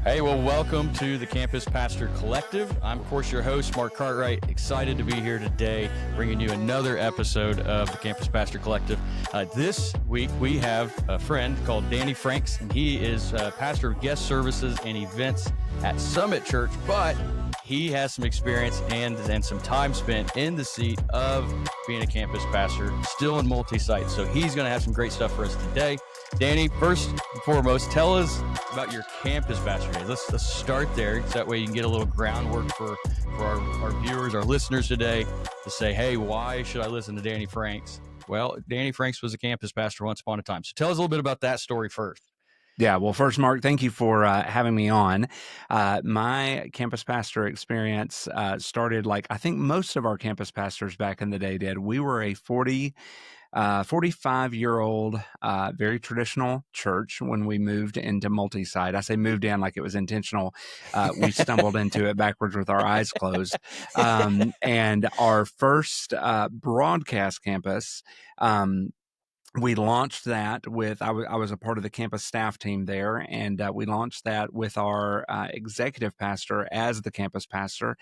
Hey, well, welcome to the Campus Pastor Collective. I'm, of course, your host, Mark Cartright. Excited to be here today, bringing you another episode of the Campus Pastor Collective. This week, we have a friend called Danny Franks, and he is pastor of guest services and events at Summit Church, but he has some experience and some time spent in the seat of being a campus pastor, still in multi-site. So he's going to have some great stuff for us today. Danny, first and foremost, tell us about your campus pastor day. Let's start there, so that way you can get a little groundwork for our viewers, our listeners today, to say, hey, why should I listen to Danny Franks? Well, Danny Franks was a campus pastor once upon a time. So tell us a little bit about that story first. Yeah, well, first, Mark, thank you for having me on. My campus pastor experience started like I think most of our campus pastors back in the day did. We were a 45-year-old, very traditional church when we moved into multi-site. I say moved in like it was intentional. We stumbled into it backwards with our eyes closed. And our first broadcast campus, we launched that with, I was a part of the campus staff team there, and we launched that with our executive pastor as the campus pastor.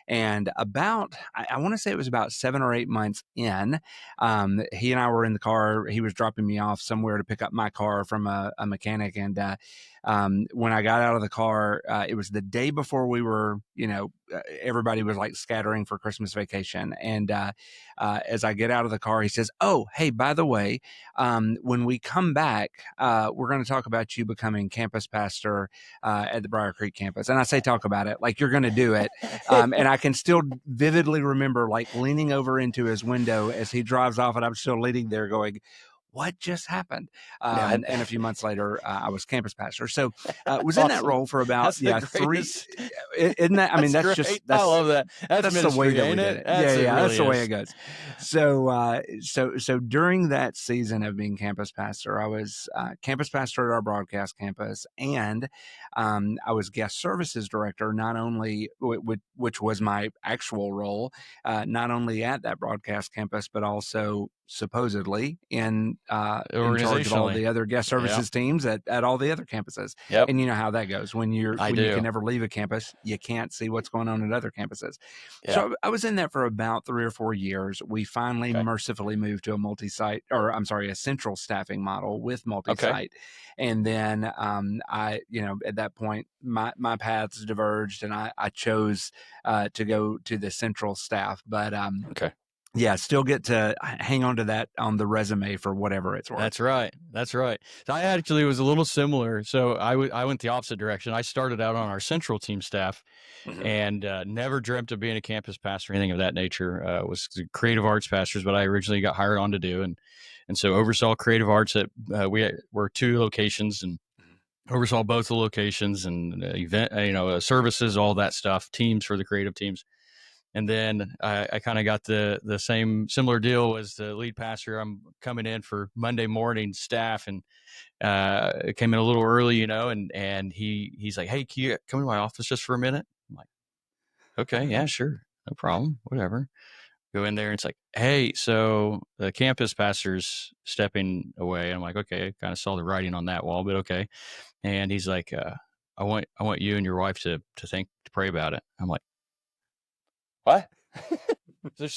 And about, I want to say it was about 7 or 8 months in, he and I were in the car. He was dropping me off somewhere to pick up my car from a mechanic. And when I got out of the car, it was the day before we were, everybody was like scattering for Christmas vacation. And as I get out of the car, he says, "Oh, hey, by the way, when we come back, we're going to talk about you becoming campus pastor at the Briar Creek campus." And I say talk about it like you're going to do it. And I can still vividly remember like leaning over into his window as he drives off, and I'm still leaning there going, what just happened? And a few months later, I was campus pastor. So was Awesome. in that role for about 3. Isn't that? I mean, that's great. I love that. That's the way that we did it. That's the way it goes. So during that season of being campus pastor, I was campus pastor at our broadcast campus, and I was guest services director, not only which was my actual role, not only at that broadcast campus, but also supposedly in charge of all the other guest services teams at all the other campuses. Yep. And you know how that goes. When you can never leave a campus, you can't see what's going on at other campuses. Yeah. So I was in that for about 3 or 4 years. We finally mercifully moved to a central staffing model with multi-site. Okay. And then at that point, my paths diverged, and I chose to go to the central staff. But yeah, still get to hang on to that on the resume for whatever it's worth. That's right. So I actually was a little similar. So I went the opposite direction. I started out on our central team staff, and never dreamt of being a campus pastor or anything of that nature. Was creative arts pastors, but I originally got hired on to do, and so oversaw creative arts at we were 2 locations, and oversaw both the locations and event, services, all that stuff, teams for the creative teams. And then I kind of got the similar deal as the lead pastor. I'm coming in for Monday morning staff, and came in a little early, and he's like, "Hey, can you come to my office just for a minute?" I'm like, "Okay, yeah, sure. No problem. Whatever." Go in there, and it's like, "Hey, so the campus pastor's stepping away." I'm like, "Okay." I kind of saw the writing on that wall, but okay. And he's like, I want you and your wife to pray about it." I'm like, "What?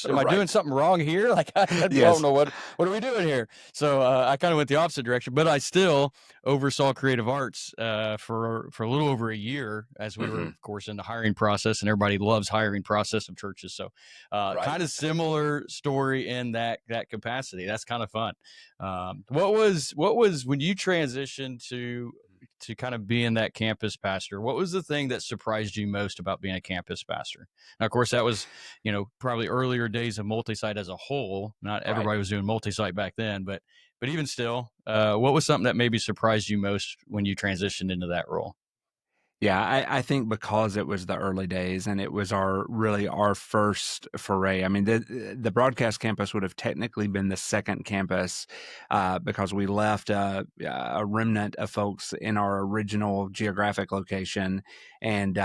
Am I doing something wrong here? Like, I don't know what are we doing here?" So I kind of went the opposite direction, but I still oversaw creative arts for a little over a year, as we were, of course, in the hiring process, and everybody loves hiring process of churches. So kind of similar story in that capacity. That's kind of fun. What was when you transitioned to kind of being that campus pastor? What was the thing that surprised you most about being a campus pastor? Now, of course, that was, probably earlier days of multi-site as a whole. Not everybody was doing multi-site back then, but even still, what was something that maybe surprised you most when you transitioned into that role? Yeah, I think because it was the early days and it was our first foray. I mean, the broadcast campus would have technically been the second campus because we left a remnant of folks in our original geographic location and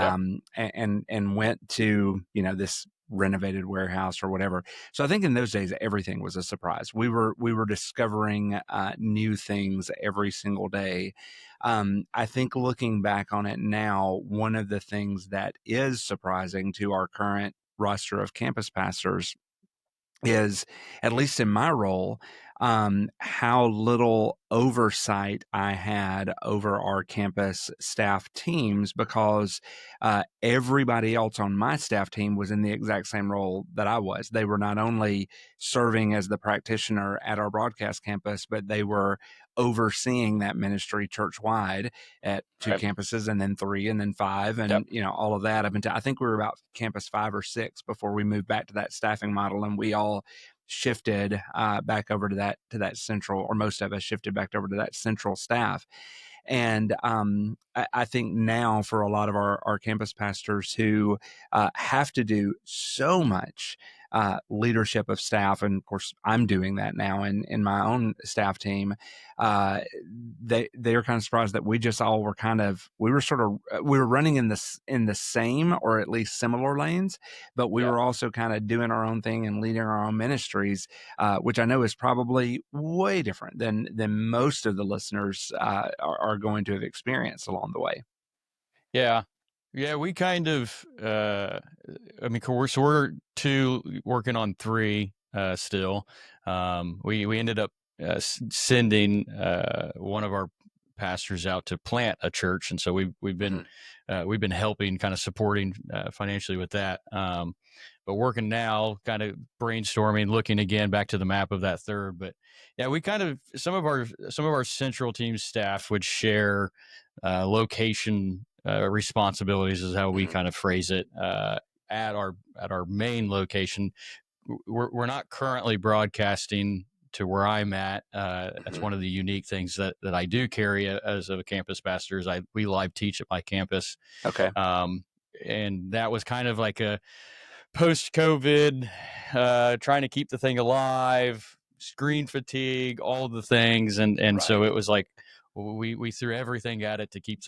went to this renovated warehouse or whatever. So I think in those days everything was a surprise. We were discovering new things every single day. I think looking back on it now, one of the things that is surprising to our current roster of campus pastors is, at least in my role, how little oversight I had over our campus staff teams, because everybody else on my staff team was in the exact same role that I was. They were not only serving as the practitioner at our broadcast campus, but they were overseeing that ministry church-wide at 2 Right. campuses, and then 3, and then 5, Yep. and all of that up until, I think we were about campus 5 or 6 before we moved back to that staffing model, and we all shifted back over to that central, or most of us shifted back over to that central staff. And I think now, for a lot of our campus pastors who have to do so much leadership of staff, and of course I'm doing that now in my own staff team, uh, they are kind of surprised that we just all were we were running in the same, or at least similar lanes, but we Yeah. were also kind of doing our own thing and leading our own ministries, which I know is probably way different than most of the listeners are going to have experienced along the way. Yeah. Yeah, we kind of, I mean, we're two working on three still. We ended up sending one of our pastors out to plant a church, and so Hmm. we've been helping, kind of supporting financially with that. But working now, kind of brainstorming, looking again back to the map of that third. But yeah, we kind of, some of our central team staff would share location responsibilities, is how we Hmm. kind of phrase it, at our main location. We're not currently broadcasting to where I'm at. That's Hmm. one of the unique things that I do carry as a campus pastor, is we live teach at my campus. Okay. um, and that was kind of like a post COVID, trying to keep the thing alive, screen fatigue, all the things, and so Right. it was like we threw everything at it to keep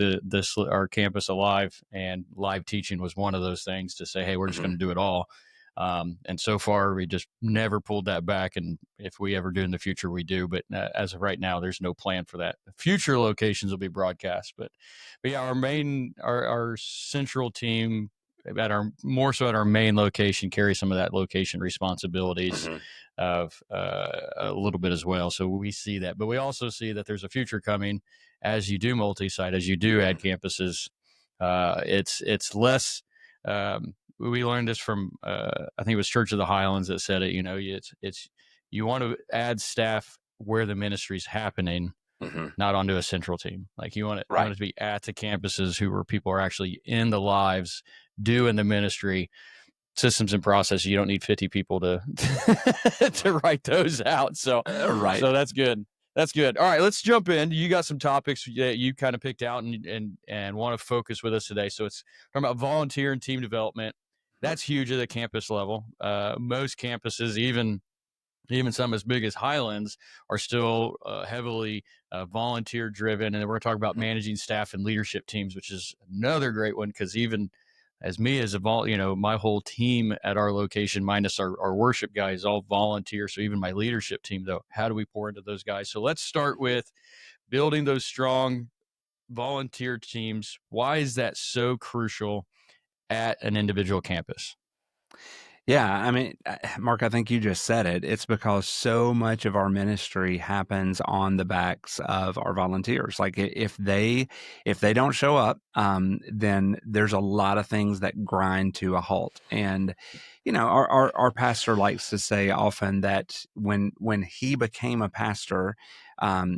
our campus alive, and live teaching was one of those things to say, hey, we're just Hmm. going to do it all. And so far, we just never pulled that back. And if we ever do in the future, we do. But as of right now, there's no plan for that. Future locations will be broadcast. But yeah, our central team at our more so at our main location carry some of that location responsibilities Hmm. of a little bit as well. So we see that, but we also see that there's a future coming as you do multi-site, as you do add campuses. It's less. We learned this from I think it was Church of the Highlands that said it. It's you want to add staff where the ministry's happening, Hmm. not onto a central team. Like you want Right. it to be at the campuses where people are actually in the lives doing the ministry, systems and processes. You don't need 50 people to to write those out. So Right. so that's good. That's good. All right, let's jump in. You got some topics that you kind of picked out and want to focus with us today. So it's talking about volunteer and team development. That's huge at the campus level. Most campuses, even some as big as Highlands, are still heavily volunteer driven. And we're going to talk about Mhm. managing staff and leadership teams, which is another great one, because even as me as my whole team at our location, minus our worship guys, all volunteer. So even my leadership team, though, how do we pour into those guys? So let's start with building those strong volunteer teams. Why is that so crucial at an individual campus? Yeah, I mean, Mark, I think you just said it. It's because so much of our ministry happens on the backs of our volunteers. Like, if they don't show up, then there's a lot of things that grind to a halt. And our pastor likes to say often that when he became a pastor,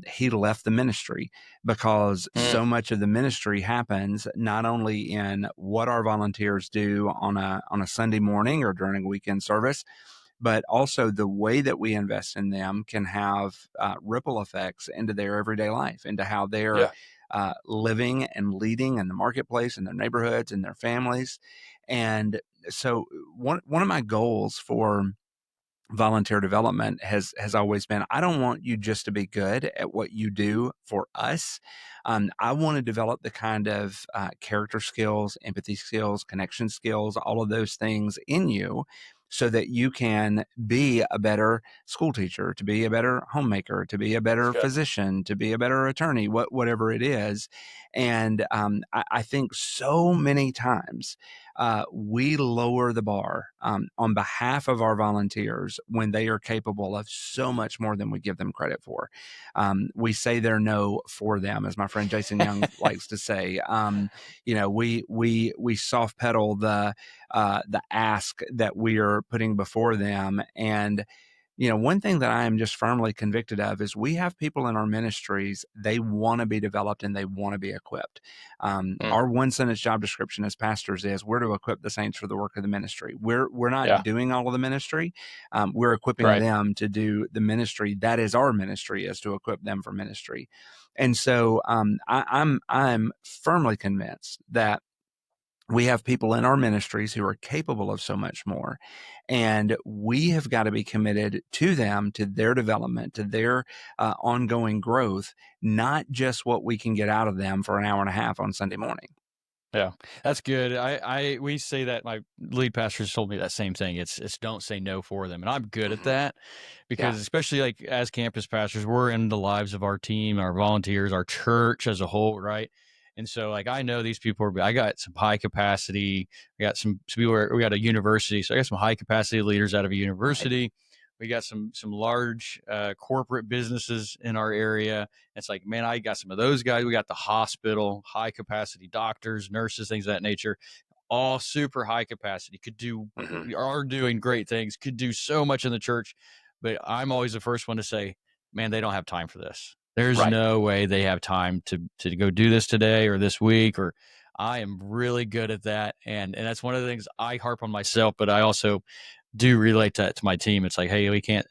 he left the ministry, because Mm, so much of the ministry happens not only in what our volunteers do on a Sunday morning or during a weekend service, but also the way that we invest in them can have ripple effects into their everyday life, into how they're yeah. living and leading in the marketplace, in their neighborhoods, in their families. And so one of my goals for volunteer development has always been, I don't want you just to be good at what you do for us. I want to develop the kind of character skills, empathy skills, connection skills, all of those things in you, so that you can be a better school teacher, to be a better homemaker, to be a That's better good. physician, to be a better attorney, whatever it is. And I think so many times we lower the bar on behalf of our volunteers when they are capable of so much more than we give them credit for. We say their no for them, as my friend Jason Young likes to say. We soft pedal the ask that we are putting before them. And one thing that I am just firmly convicted of is we have people in our ministries, they want to be developed and they want to be equipped. Mm, Our one sentence job description as pastors is we're to equip the saints for the work of the ministry. We're not yeah. doing all of the ministry. We're equipping Right. them to do the ministry. That is our ministry, is to equip them for ministry. And so I'm firmly convinced that we have people in our ministries who are capable of so much more. And we have got to be committed to them, to their development, to their ongoing growth, not just what we can get out of them for an hour and a half on Sunday morning. Yeah, that's good. We say that my lead pastors told me that same thing. It's don't say no for them, and I'm good at Hmm. that Yeah. because especially like as campus pastors, we're in the lives of our team, our volunteers, our church as a whole, right? And so like I know these people are. I got some high capacity. We got some people. We got a university, so I got some high capacity leaders out of a Right. university. We got some large corporate businesses in our area. It's like, man, I got some of those guys. We got the hospital, high capacity doctors, nurses, things of that nature, all super high capacity, Hmm. are doing great things, could do so much in the church. But I'm always the first one to say, man, they don't have time for this. There's Right. no way they have time to go do this today or this week, or I am really good at that. And that's one of the things I harp on myself, but I also do relate that to my team. It's like, hey, we got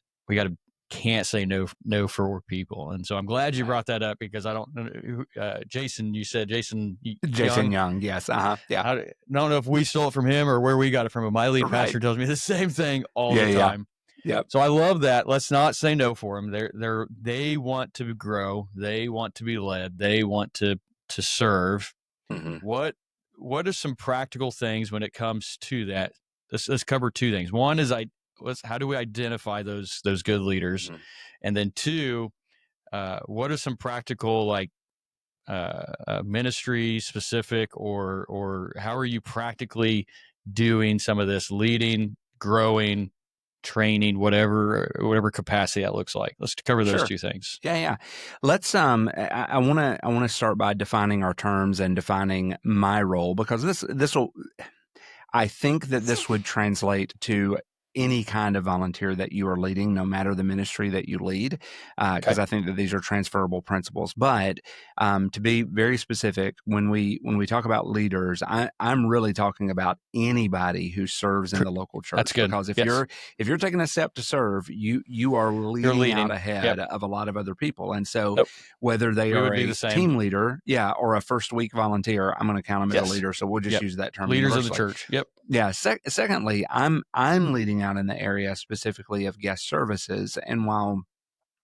to can't say no for people. And so I'm glad you Right. brought that up because I don't know, Jason, you said Jason Jason Young. Young. Yes. Yeah. I don't know if we stole it from him or where we got it from, but my lead Right. pastor tells me the same thing all Yeah. the Yeah. time. Yep. So I love that. Let's not say no for them. They want to grow. They want to be led. They want to serve. Hmm. What what are some practical things when it comes to that? Let's cover two things. One is how do we identify those good leaders, Hmm. and then two, what are some practical like ministry specific or how are you practically doing some of this leading, growing, training, whatever capacity that looks like? Let's cover those Sure. two things. Yeah, yeah. Let's I want to start by defining our terms and defining my role, because this will I think that this would translate to any kind of volunteer that you are leading, no matter the ministry that you lead, Okay. because I think that these are transferable principles. But to be very specific, when we talk about leaders, I'm really talking about anybody who serves in the local That's church. good. Because if Yes, you're taking a step to serve, you are you're leading out leading. Yep. ahead of a lot of other people. And so Yep. whether they We are would be the a same. team leader, yeah, or a first week volunteer, I'm going to count them as a Yes. leader. So we'll just Yep. use that term Leaders of the universally. church. Yep. Yeah. Secondly, I'm leading out in the area specifically of guest services, and while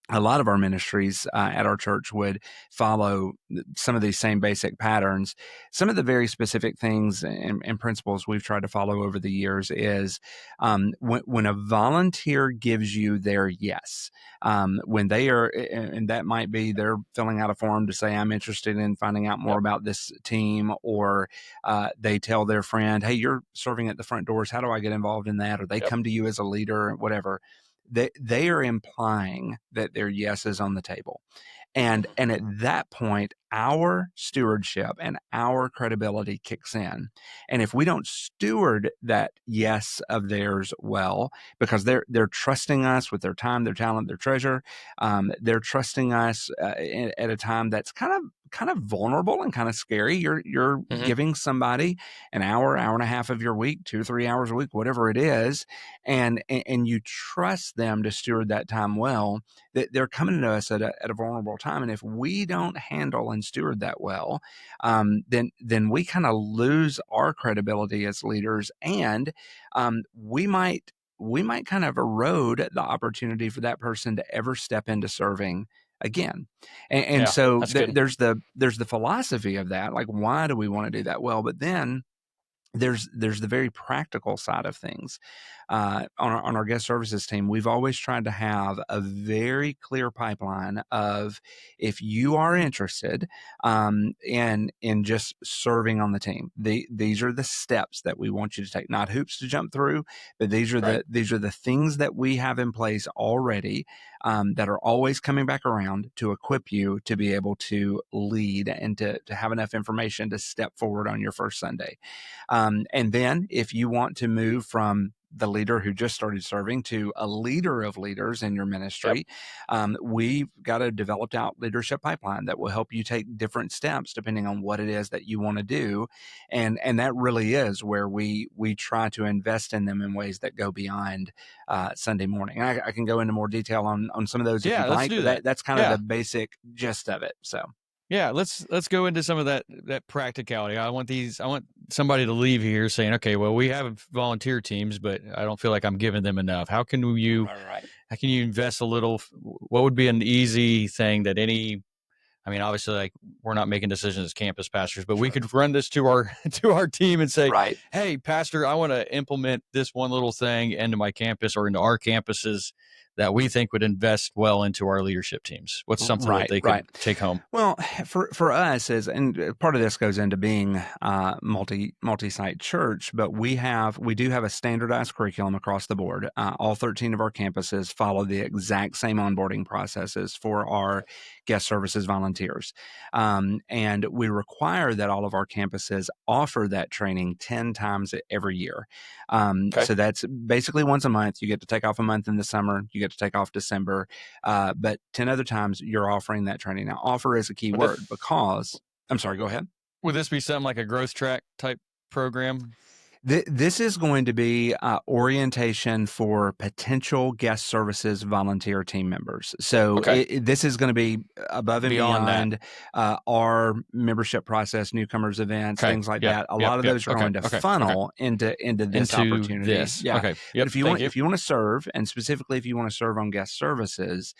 a lot of our ministries at our church would follow some of these same basic patterns, some of the very specific things and principles we've tried to follow over the years is when a volunteer gives you their yes, when they are, and that might be they're filling out a form to say, I'm interested in finding out more Yep. about this team, or they tell their friend, hey, you're serving at the front doors. How do I get involved in that? Or they Yep. come to you as a leader, whatever. They are implying that their yes is on the table. And Mhm. and at that point, our stewardship and our credibility kicks in. And if we don't steward that yes of theirs well, because they're trusting us with their time, their talent, their treasure, they're trusting us at a time that's kind of vulnerable and kind of scary. You're Mhm. giving somebody an hour and a half of your week, 2 or 3 hours a week, whatever it is, and you trust them to steward that time well. That they're coming to us at a vulnerable time, and if we don't handle and steward that well, then we kind of lose our credibility as leaders, and we might kind of erode the opportunity for that person to ever step into serving again. And Yeah, so that's good. there's the philosophy of that, like, why do we want to do that well? But then there's the very practical side of things. On our guest services team, we've always tried to have a very clear pipeline of, if you are interested in just serving on the team, these are the steps that we want you to take, not hoops to jump through, but Right. these are the things that we have in place already, that are always coming back around to equip you to be able to lead and to have enough information to step forward on your first Sunday. And then if you want to move from the leader who just started serving to a leader of leaders in your Yep. ministry, we've got a developed out leadership pipeline that will help you take different steps depending on what it is that you want to do. And that really is where we try to invest in them in ways that go beyond Sunday morning. I can go into more detail on some of those if Yeah, you'd let's like, do but that. that's kind of the Yeah. basic gist of it. So Yeah, let's go into some of that practicality. I want somebody to leave here saying, okay, well, we have volunteer teams, but I don't feel like I'm giving them enough. right. How can you invest a little? What would be an easy thing that any? I mean, obviously, like, we're not making decisions as campus pastors, but we Sure. could run this to our to our team and say, Right. "Hey, pastor, I want to implement this one little thing into my campus or into our campuses that we think would invest well into our leadership teams." What's something that Right, they right. could take home? Well, for us is, and part of this goes into being multi-site church, but we do have a standardized curriculum across the board. All 13 of our campuses follow the exact same onboarding processes for our guest services volunteers, and we require that all of our campuses offer that training 10 times every year. Okay. So that's basically once a month. You get to take off a month in the summer. You get to take off December, but 10 other times you're offering that training. Now, offer is a key Would this word because, I'm sorry, go ahead. would this be something like a growth track type program? This is going to be orientation for potential guest services volunteer team members. So Okay. this is going to be above and Beyond that. beyond our membership process, newcomers events, Okay. things like Yep. that. A Yep. lot of Yep. those are Okay. going to Okay. Okay. funnel into this Into opportunity. this. Yeah, Okay. but Yep. Thank you. if you want to serve, and specifically if you want to serve on guest services,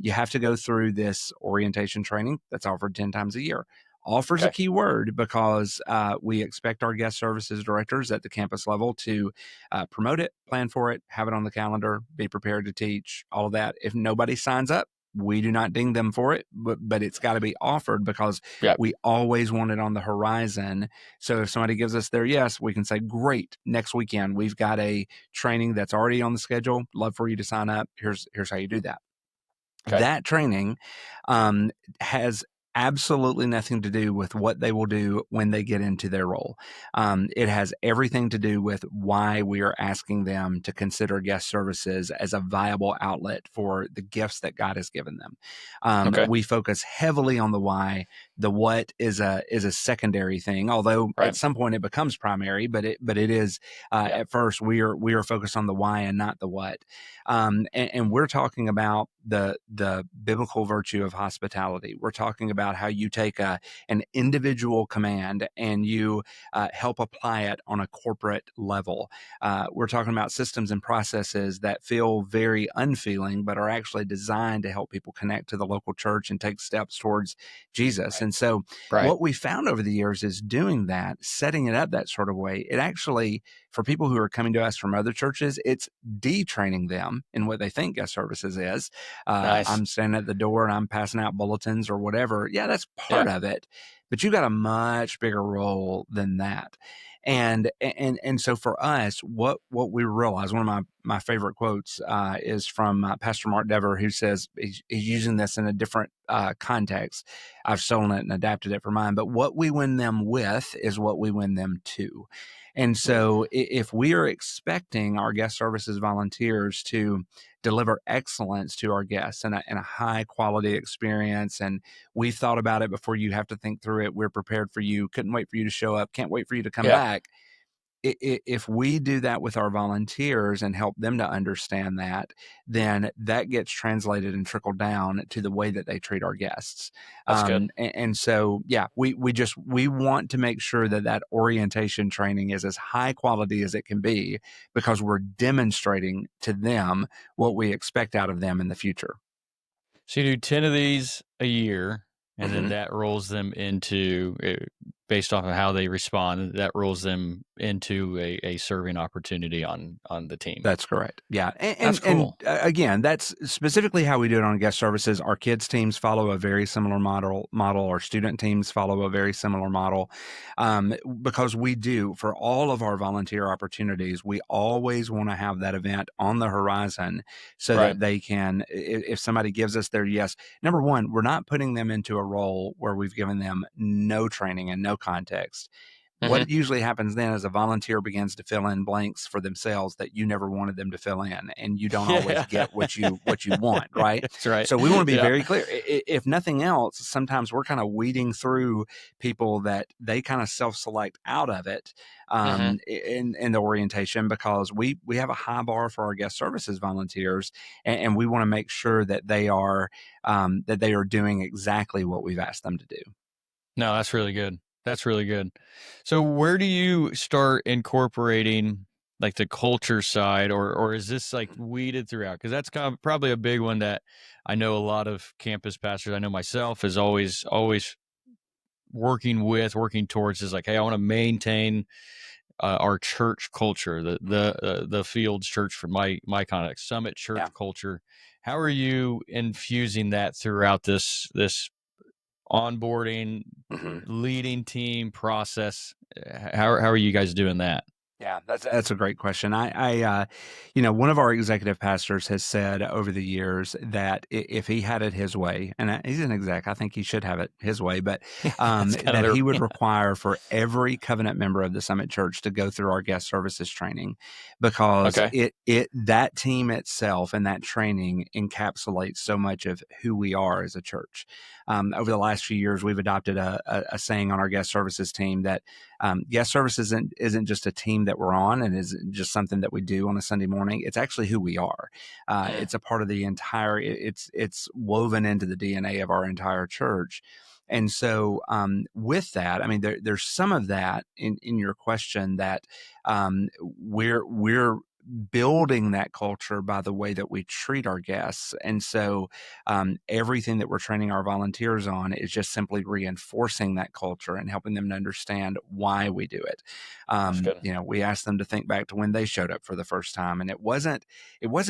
you have to go through this orientation training that's offered 10 times a year. Offers a Okay. key word because we expect our guest services directors at the campus level to promote it, plan for it, have it on the calendar, be prepared to teach, all of that. If nobody signs up, we do not ding them for it, but it's got to be offered because Yep. we always want it on the horizon. So if somebody gives us their yes, we can say, great, next weekend, we've got a training that's already on the schedule. Love for you to sign up. Here's how you do that. Okay. That training has absolutely nothing to do with what they will do when they get into their role. It has everything to do with why we are asking them to consider guest services as a viable outlet for the gifts that God has given them. Okay. We focus heavily on the why. The what is a secondary thing, although at Right. some point it becomes primary. But it is Yeah. at first we are focused on the why and not the what. And we're talking about the biblical virtue of hospitality. We're talking about how you take an individual command and you help apply it on a corporate level. We're talking about systems and processes that feel very unfeeling, but are actually designed to help people connect to the local church and take steps towards Jesus. Right. And so, Right. what we found over the years is doing that, setting it up that sort of way. It actually, for people who are coming to us from other churches, it's detraining them in what they think guest services is. Nice. I'm standing at the door and I'm passing out bulletins or whatever. Yeah, that's Yeah. part of it, but you got a much bigger role than that. And so for us, what we realize, one of my favorite quotes is from Pastor Mark Dever, who says he's using this in a different context. I've stolen it and adapted it for mine. But what we win them with is what we win them to. And Ooh. so if we are expecting our guest services volunteers to deliver excellence to our guests and a high quality experience, and we've thought about it before you have to think through it, we're prepared for you, couldn't wait for you to show up, can't wait for you to come Yeah. back. If we do that with our volunteers and help them to understand that, then that gets translated and trickled down to the way that they treat our guests. That's good. And so, yeah, we want to make sure that that orientation training is as high quality as it can be because we're demonstrating to them what we expect out of them in the future. So you do 10 of these a year, and then Mhm. that rolls them into based off of how they respond, that rolls them into a serving opportunity on the team. That's correct. Yeah. That's cool. Again, that's specifically how we do it on guest services. Our kids teams follow a very similar model. Our student teams follow a very similar model. Because we do, for all of our volunteer opportunities, we always want to have that event on the horizon so Right. that they can, if somebody gives us their yes, number one, we're not putting them into a role where we've given them no training and no context. Hmm. What usually happens then is a volunteer begins to fill in blanks for themselves that you never wanted them to fill in, and you don't always Yeah. get what you want, right? That's right. So we want to be Yeah. very clear. If nothing else, sometimes we're kind of weeding through people that they kind of self-select out of it, Hmm. in the orientation, because we have a high bar for our guest services volunteers, and we want to make sure that they are doing exactly what we've asked them to do. No, that's really good. That's really good. So where do you start incorporating like the culture side, or is this like weeded throughout? Because that's kind of probably a big one that I know a lot of campus pastors, I know myself, is always working towards, is like, hey, I want to maintain our church culture, the Fields Church, for my context, Summit Church Yeah. culture. How are you infusing that throughout this onboarding, Mhm. leading team process? How are you guys doing that? Yeah, that's a great question. One of our executive pastors has said over the years that if he had it his way, and he's an exec, I think he should have it his way, but That's kind of that he would the require for every covenant member of the Summit Church to go through our guest services training, because okay. it that team itself and that training encapsulates so much of who we are as a church. Over the last few years, we've adopted a saying on our guest services team that guest service isn't just a team that we're on and isn't just something that we do on a Sunday morning. It's actually who we are. Mm, It's a part of the entire. It's woven into the DNA of our entire church. And so, with that, I mean, there's some of that in your question that we're building that culture by the way that we treat our guests. And so, everything that we're training our volunteers on is just simply reinforcing that culture and helping them to understand why we do it. that's good. We asked them to think back to when they showed up for the first time, and it wasn't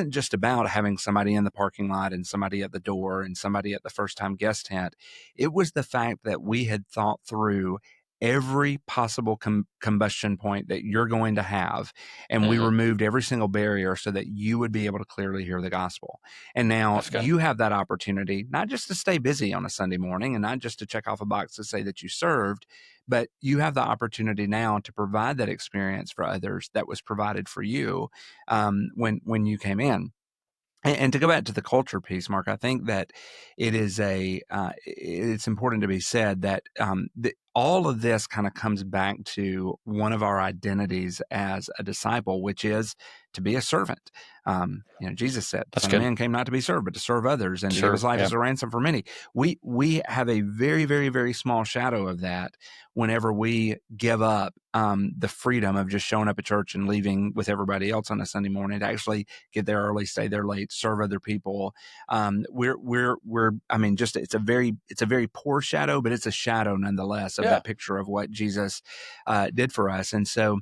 just about having somebody in the parking lot and somebody at the door and somebody at the first time guest tent. It was the fact that we had thought through every possible combustion point that you're going to have, and we Hmm. removed every single barrier so that you would be able to clearly hear the gospel. And now That's good. you have that opportunity, not just to stay busy on a Sunday morning and not just to check off a box to say that you served, but you have the opportunity now to provide that experience for others that was provided for you, when you came in. And to go back to the culture piece, Mark, I think that it's important to be said that all of this kind of comes back to one of our identities as a disciple, which is to be a servant. Jesus said, That's "Son of good. Man came not to be served, but to serve others, and to give his Serve. life Yeah. as a ransom for many." We have a very, very, very small shadow of that whenever we give up the freedom of just showing up at church and leaving with everybody else on a Sunday morning to actually get there early, stay there late, serve other people. I mean, just it's a very poor shadow, but it's a shadow nonetheless of Yeah. that picture of what Jesus did for us. And so,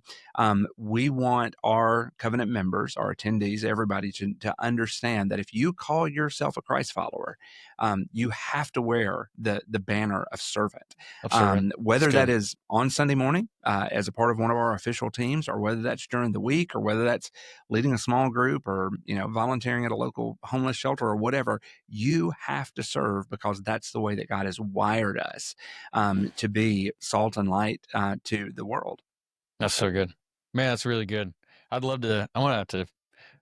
we want our covenant members, our attendees, everybody to understand that if you call yourself a Christ follower, you have to wear the banner of servant. Of servant. That's Whether that good. is on Sunday morning as a part of one of our official teams, or whether that's during the week, or whether that's leading a small group, or volunteering at a local homeless shelter, or whatever, you have to serve, because that's the way that God has wired us to be salt and light to the world. That's so good. Man, that's really good. I'd love to. I want to have to.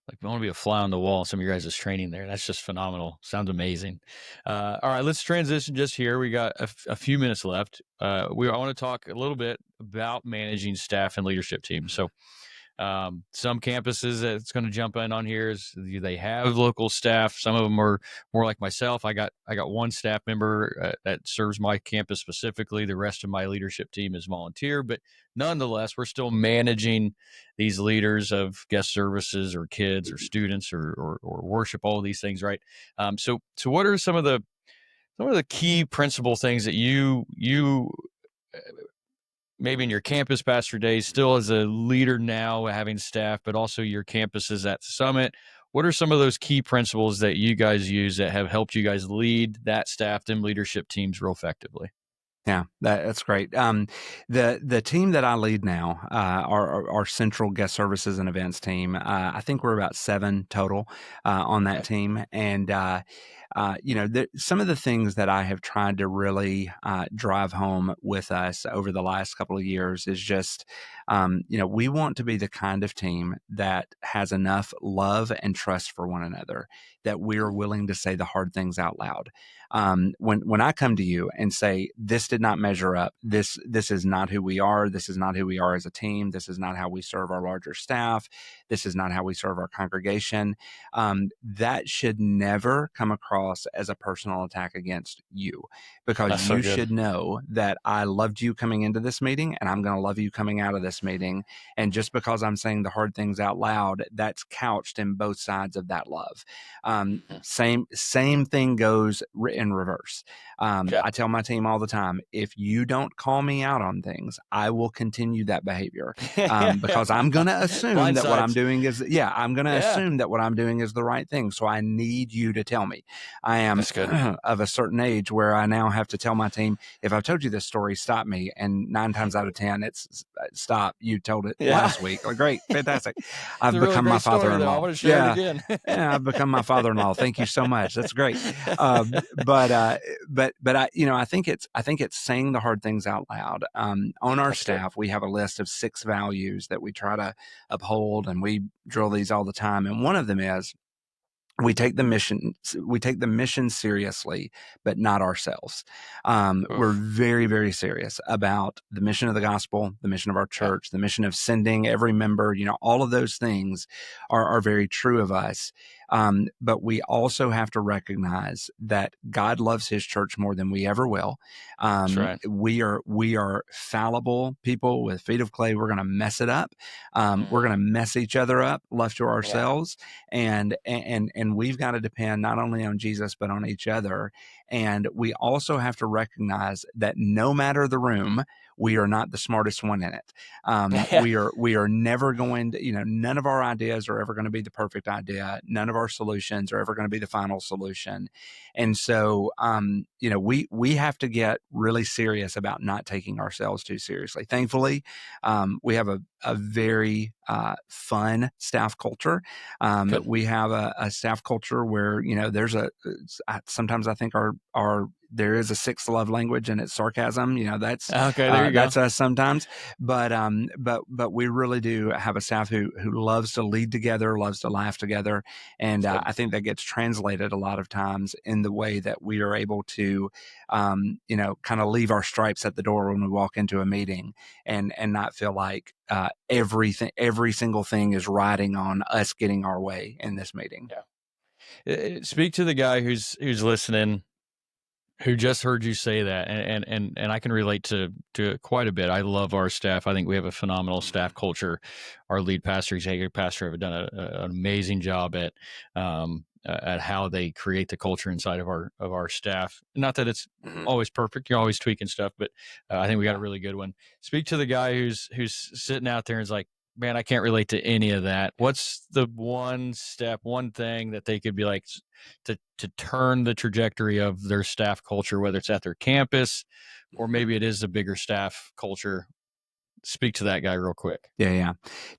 Like, I want to be a fly on the wall in some of your guys' training there. That's just phenomenal. Sounds amazing. All right, let's transition just here. We got a few minutes left. I want to talk a little bit about managing staff and leadership teams. So, some campuses that's going to jump in on here is they have local staff. Some of them are more like myself. I got one staff member that serves my campus specifically. The rest of my leadership team is volunteer, but nonetheless, we're still managing these leaders of guest services or kids or students or worship, all of these things, right? So what are some of the key principal things that you maybe in your campus pastor days, still as a leader now, having staff, but also your campuses at Summit. What are some of those key principles that you guys use that have helped you guys lead that staff, them leadership teams real effectively? Yeah, that's great. The team that I lead now, our central guest services and events team, I think we're about 7 total on that Okay. team, and some of the things that I have tried to really drive home with us over the last couple of years is just, we want to be the kind of team that has enough love and trust for one another that we are willing to say the hard things out loud. When I come to you and say, this did not measure up, this is not who we are, this is not who we are as a team, this is not how we serve our larger staff, this is not how we serve our congregation, that should never come across as a personal attack against you, because That's so you good. should know that I loved you coming into this meeting and I'm going to love you coming out of this meeting. And just because I'm saying the hard things out loud, that's couched in both sides of that love. Same thing goes in reverse. Yeah. I tell my team all the time, if you don't call me out on things, I will continue that behavior, because I'm going to assume Blind that what I'm sides. doing is, I'm going to Yeah. assume that what I'm doing is the right thing. So I need you to tell me. I am That's good. of a certain age where I now have to tell my team, if I've told you this story, stop me. And 9 times out of 10, it's stop. You told it Yeah. last week. Like, great, fantastic. It's I've a really become my great story, though. I father-in-law. want to share it Yeah. again. Yeah, I've become my father-in-law. Thank you so much. That's great. But I think it's saying the hard things out loud. On our That's good. staff, we have a list of 6 values that we try to uphold, and we drill these all the time. And one of them is, we take the mission seriously, but not ourselves. We're Oof. very, very serious about the mission of the gospel, the mission of our Yeah. church, the mission of sending every member. All of those things are very true of us. But we also have to recognize that God loves His church more than we ever will. That's right. We are fallible people with feet of clay. We're going to mess it up. We're Mhm. going to mess each other up, left to Yeah. ourselves, and we've got to depend not only on Jesus but on each other. And we also have to recognize that no matter the room, we are not the smartest one in it. Yeah. We are never going to, none of our ideas are ever going to be the perfect idea. None of our solutions are ever going to be the final solution. And so, we have to get really serious about not taking ourselves too seriously. Thankfully, we have a very fun staff culture. Good. We have a staff culture where, there's sometimes I think our there is a 6th love language, and it's sarcasm. Okay, there you go. That's us sometimes, but we really do have a staff who loves to lead together, loves to laugh together, and That's good. I think that gets translated a lot of times in the way that we are able to, kind of leave our stripes at the door when we walk into a meeting, and not feel like every single thing is riding on us getting our way in this meeting. Speak to the guy who's listening, who just heard you say that, and I can relate to it quite a bit. I love our staff. I think we have a phenomenal staff culture. Our lead pastor, executive pastor, have done an amazing job at how they create the culture inside of our staff. Not that it's Mhm. always perfect. You're always tweaking stuff, but I think we got a Yeah. really good one. Speak to the guy who's sitting out there and is like, man, I can't relate to any of that. What's the one step, one thing that they could be like to turn the trajectory of their staff culture, whether it's at their campus or Mhm. maybe it is a bigger staff culture? Speak to that guy real quick. Yeah,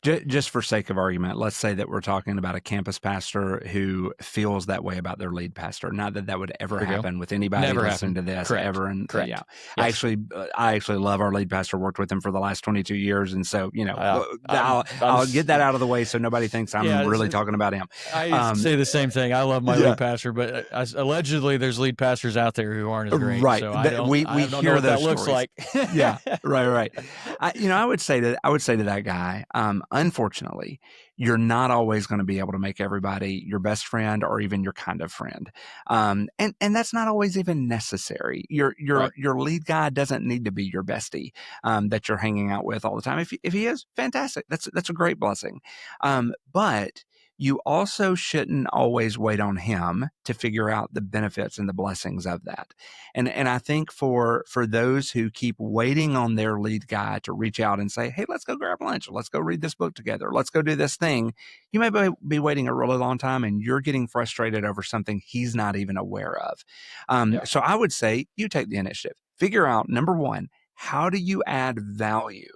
yeah. Just for sake of argument, let's say that we're talking about a campus pastor who feels that way about their lead pastor. Not that that would ever There we go. happen with anybody Never listening happened. to this Correct. ever. And yeah, Correct. I Yes. actually, I actually love our lead pastor. Worked with him for the last 22 years, and so Uh, I'm, I'm, I'll get that out of the way so nobody thinks I'm yeah, really talking about him. I Um, say the same thing. I love my yeah, lead pastor, but allegedly there's lead pastors out there who aren't as great. right. So We I don't know hear what that those looks stories. like. Yeah, right, right. I would say to that guy, unfortunately, you're not always going to be able to make everybody your best friend or even your kind of friend, and that's not always even necessary. Your Right. your your lead guy doesn't need to be your bestie, that you're hanging out with all the time. If he is, fantastic. That's a great blessing. But you also shouldn't always wait on him to figure out the benefits and the blessings of that. And I think for those who keep waiting on their lead guy to reach out and say, hey, let's go grab lunch, or let's go read this book together, let's go do this thing, you may be waiting a really long time, and you're getting frustrated over something he's not even aware of. Yeah. So I would say you take the initiative. Figure out, number one, how do you add value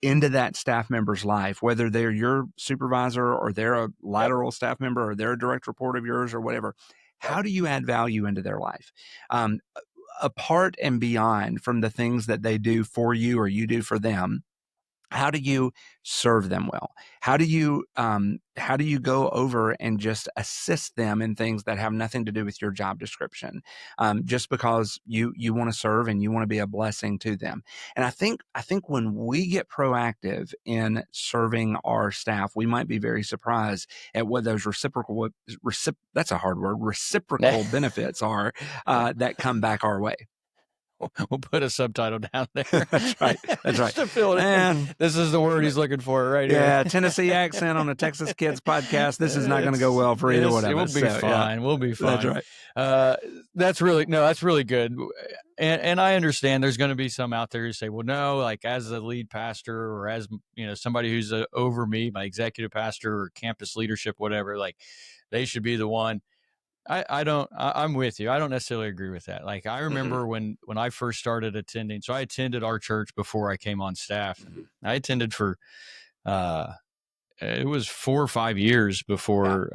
into that staff member's life, whether they're your supervisor or they're a Yep. lateral staff member or they're a direct report of yours or whatever. Yep. How do you add value into their life? Apart and beyond from the things that they do for you or you do for them, how do you serve them well? How do you go over and just assist them in things that have nothing to do with your job description, just because you want to serve and you want to be a blessing to them? And I think when we get proactive in serving our staff, we might be very surprised at what those that's a hard word, reciprocal benefits are that come back our way. We'll put a subtitle down there. That's right. That's right. Just to fill it in. And This is the word he's looking for right here. yeah, Tennessee accent on a Texas Kids podcast. This is not going to go well for either one of us. It will be fine. Yeah, We'll be fine. that's right. That's really good. And I understand there's going to be some out there who say, well, no, like as a lead pastor or as, somebody who's over me, my executive pastor or campus leadership, whatever, like they should be the one. I'm with you. I don't necessarily agree with that. Like I remember when I first started attending, so I attended our church before I came on staff. And I attended for, it was 4 or 5 years before,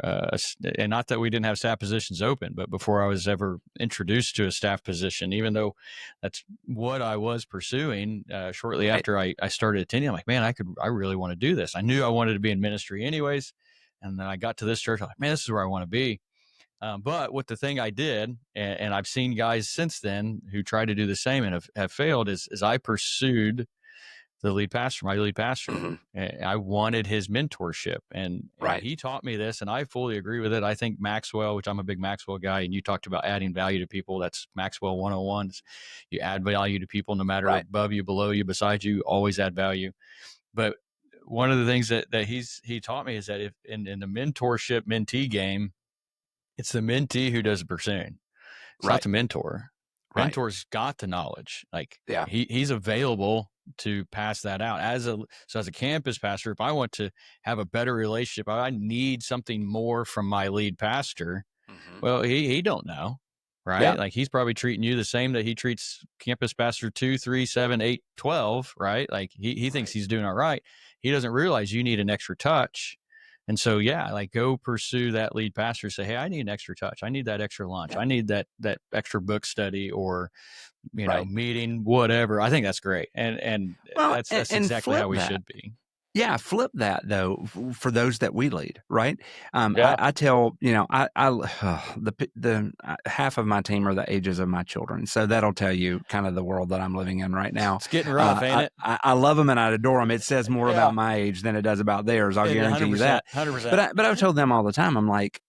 and not that we didn't have staff positions open, but before I was ever introduced to a staff position, even though that's what I was pursuing, shortly after I started attending, I'm like, man, I really want to do this. I knew I wanted to be in ministry anyways. And then I got to this church. I'm like, man, this is where I want to be. But with the thing I did, and I've seen guys since then who tried to do the same and have failed, is I pursued my lead pastor. I wanted his mentorship, and he taught me this, and I fully agree with it. I think Maxwell, which I'm a big Maxwell guy, and you talked about adding value to people. That's Maxwell 101. You add value to people, no matter above you, below you, beside you, always add value. But one of the things that he taught me is that if in the mentorship mentee game, it's the mentee who does the pursuing. It's not the mentor. Mentor's got the knowledge. Like he's available to pass that out. As a campus pastor, if I want to have a better relationship, I need something more from my lead pastor. Well, he don't know, right? Yeah. Like he's probably treating you the same that he treats campus pastor 2, 3, 7, 8, 12, right? Like he thinks he's doing all right. He doesn't realize you need an extra touch. And so, like go pursue that lead pastor, say, hey, I need an extra touch. I need that extra lunch. I need that extra book study or, meeting, whatever. I think that's great. And that's exactly how we should be. Yeah, flip that though for those that we lead, right? I tell the half of my team are the ages of my children, so that'll tell you kind of the world that I'm living in right now. It's getting rough, ain't it? I love them and I adore them. It says more about my age than it does about theirs. I'll guarantee you that. 100%. But I've told them all the time. I'm like,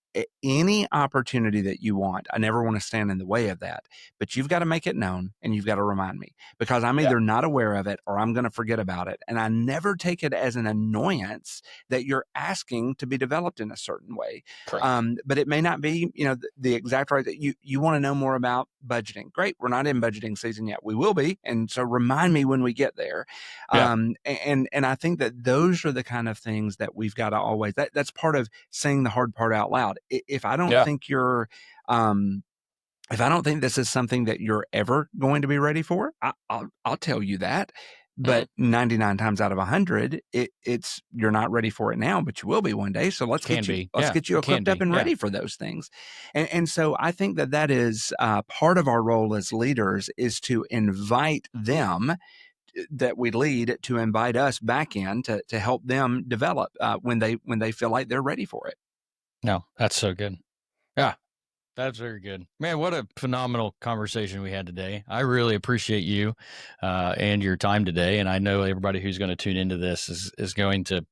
any opportunity that you want, I never want to stand in the way of that, but you've got to make it known and you've got to remind me, because I'm either not aware of it or I'm going to forget about it. And I never take it as an annoyance that you're asking to be developed in a certain way. But it may not be, the exact right that you want to know more about budgeting. Great. We're not in budgeting season yet. We will be. And so remind me when we get there. And I think that those are the kind of things that we've got to always, that's part of saying the hard part out loud. If I don't think you're, if I don't think this is something that you're ever going to be ready for, I'll tell you that. But 99 times out of 100, it's you're not ready for it now, but you will be one day. So let's get you equipped up and ready for those things. And so I think that is part of our role as leaders is to invite them that we lead to invite us back in to help them develop when they feel like they're ready for it. No, that's so good. Yeah, that's very good. Man, what a phenomenal conversation we had today. I really appreciate you and your time today. And I know everybody who's going to tune into this is going to,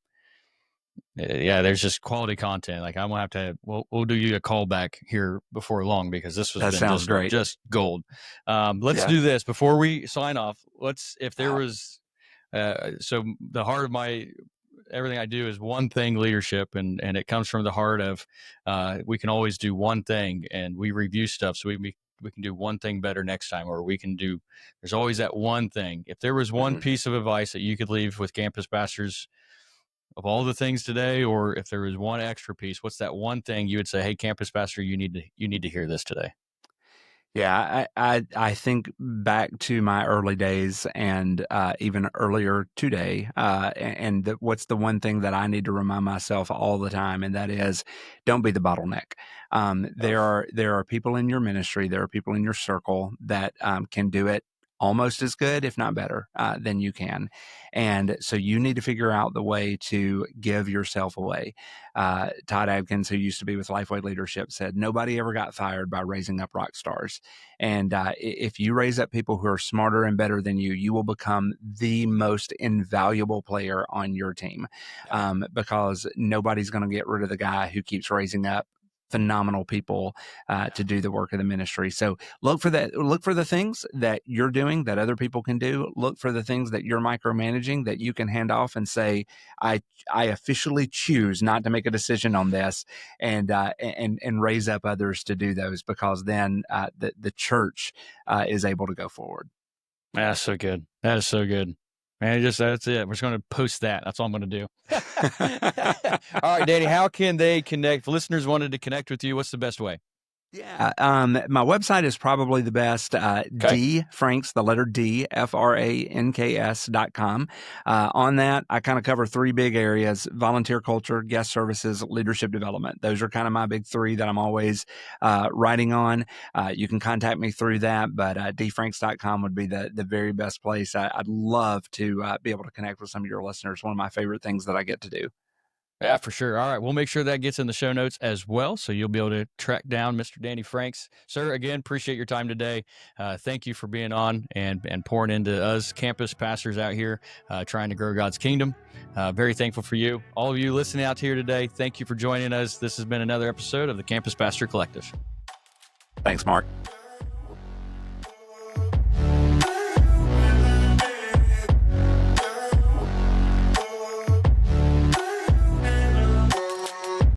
there's just quality content. Like I'm going to have we'll do you a call back here before long, because this was great. Just gold. Let's do this before we sign off. If there was, so the heart of my everything I do is one thing leadership, and it comes from the heart of we can always do one thing, and we review stuff so we can do one thing better next time, or we can do. There's always that one thing. If there was one piece of advice that you could leave with campus pastors of all the things today, or if there was one extra piece, what's that one thing you would say, hey, campus pastor, you need to hear this today? Yeah, I think back to my early days and even earlier today, and what's the one thing that I need to remind myself all the time, and that is, don't be the bottleneck. There are people in your ministry, there are people in your circle that can do it almost as good, if not better, than you can, and so you need to figure out the way to give yourself away. Todd Adkins, who used to be with Lifeway Leadership, said nobody ever got fired by raising up rock stars. And if you raise up people who are smarter and better than you, you will become the most invaluable player on your team, because nobody's going to get rid of the guy who keeps raising up phenomenal people to do the work of the ministry. So look for that. Look for the things that you're doing that other people can do. Look for the things that you're micromanaging that you can hand off and say, I officially choose not to make a decision on this, and raise up others to do those, because then the church is able to go forward. That's so good. That is so good. Man, that's it. We're just going to post that. That's all I'm going to do. All right, Danny, how can they connect? If listeners wanted to connect with you, what's the best way? Yeah, my website is probably the best. D Franks, the letter D, FRANKS.com. On that, I kind of cover three big areas: volunteer culture, guest services, leadership development. Those are kind of my big three that I'm always writing on. You can contact me through that, but dfranks.com would be the very best place. I'd love to be able to connect with some of your listeners. One of my favorite things that I get to do. Yeah, for sure. All right. We'll make sure that gets in the show notes as well, so you'll be able to track down Mr. Danny Franks. Sir, again, appreciate your time today. Thank you for being on and pouring into us campus pastors out here trying to grow God's kingdom. Very thankful for you. All of you listening out here today, thank you for joining us. This has been another episode of the Campus Pastor Collective. Thanks, Mark.